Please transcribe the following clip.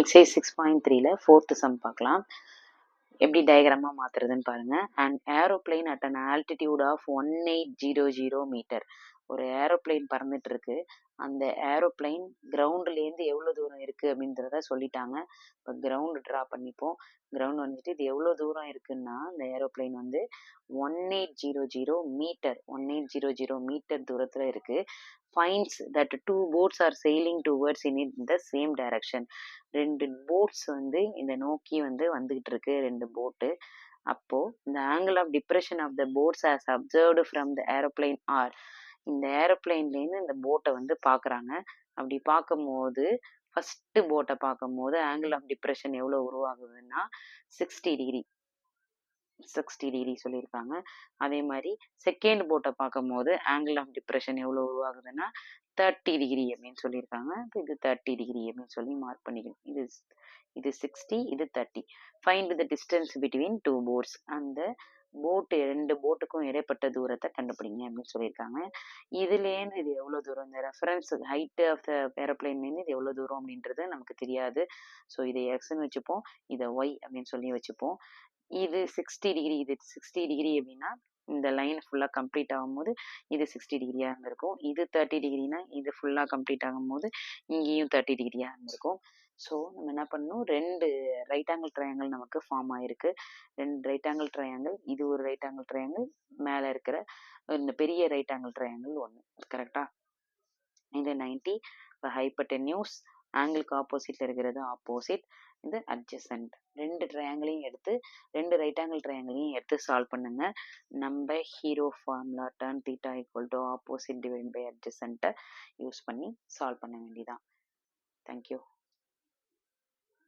Exercise 6.3ல 4th some பார்க்கலாம். எப்படி டயக்ராமா மாத்துறதுன்னு பாருங்க. And aeroplane at an altitude of 1800 metre. ஒரு ஏரோப்ளேன் பறந்துட்டு இருக்கு. அந்த ஏரோப்ளேன் கிரவுண்ட்லேருந்து எவ்வளோ தூரம் இருக்கு அப்படின்றத சொல்லிட்டாங்க. இப்போ கிரவுண்ட் ட்ரா பண்ணிப்போம். கிரவுண்ட் வந்துட்டு இது எவ்வளோ தூரம் இருக்குன்னா இந்த ஏரோப்ளேன் வந்து 1800 மீட்டர் 1800 மீட்டர் தூரத்தில் இருக்கு. finds that two boats are sailing towards in the same direction. ரெண்டு போட்ஸ் வந்து இந்த நோக்கி வந்து வந்துகிட்டு இருக்கு ரெண்டு போட்டு. அப்போ இந்த angle of depression of the boats as observed from the aeroplane are, இந்த ஏரோப்ளைன்லேருந்து இந்த போட்டை வந்து பார்க்குறாங்க. அப்படி பார்க்கும்போது ஃபர்ஸ்ட் போட்டை பார்க்கும்போது ஆங்கிள் ஆஃப் டிப்ரெஷன் எவ்வளோ உருவாகுதுன்னா 60 டிகிரி 60 டிகிரி சொல்லியிருக்காங்க. அதே மாதிரி செகண்ட் போட்டை பார்க்கும்போது ஆங்கிள் ஆஃப் டிப்ரெஷன் எவ்வளோ உருவாகுதுன்னா 30 டிகிரி அப்படின்னு சொல்லியிருக்காங்க. இது 30 டிகிரி அப்படின்னு சொல்லி மார்க் பண்ணிக்கணும். இது 60, இது 30. Find the distance between two boats. அந்த போட்டு ரெண்டு போட்டுக்கும் இடைப்பட்ட தூரத்தை கண்டுபிடிங்க அப்படின்னு சொல்லியிருக்காங்க. இதுலேருந்து இது எவ்வளோ தூரம், இந்த ரெஃபரன்ஸ் ஹைட் ஆஃப் த ஏரோப்ளைன்லேருந்து இது எவ்வளோ தூரம் அப்படின்றது நமக்கு தெரியாது. ஸோ இதை எக்ஸ்ன்னு வச்சுப்போம், இதை ஒய் அப்படின்னு சொல்லி வச்சுப்போம். இது 60 டிகிரி, இது 60 டிகிரி அப்படின்னா இந்த லைன் ஃபுல்லாக கம்ப்ளீட் ஆகும்போது இது 60 டிகிரியாக இருந்திருக்கும். இது 30 டிகிரினா இது ஃபுல்லாக கம்ப்ளீட் ஆகும்போது இங்கேயும் 30 டிகிரியாக இருந்திருக்கும். ஸோ நம்ம என்ன பண்ணணும், ரெண்டு ரைட் ஆங்கிள் ட்ரையாங்கிள் நமக்கு ஃபார்ம் ஆயிருக்கு. ரெண்டு ரைட் ஆங்கிள் ட்ரையாங்கிள், இது ஒரு ரைட் ஆங்கிள் ட்ரையாங்கிள், மேலே இருக்கிற இந்த பெரிய ரைட் ஆங்கிள் ட்ரையாங்கிள் ஒன்று. கரெக்டாக? இது 90. இப்போ ஹைப்போடென்யூஸ் ஆங்கிளுக்கு ஆப்போசிட்ல இருக்கிறது ஆப்போசிட், இது அட்ஜசன்ட். ரெண்டு ட்ரையாங்கிளையும் எடுத்து ரெண்டு ரைட் ஆங்கிள் ட்ரையாங்கிளையும் எடுத்து சால்வ் பண்ணுங்க. நம்ம hero formula tan θ = opposite divide by அட்ஜசன்ட்டை யூஸ் பண்ணி சால்வ் பண்ண வேண்டியதான். தேங்க்யூ.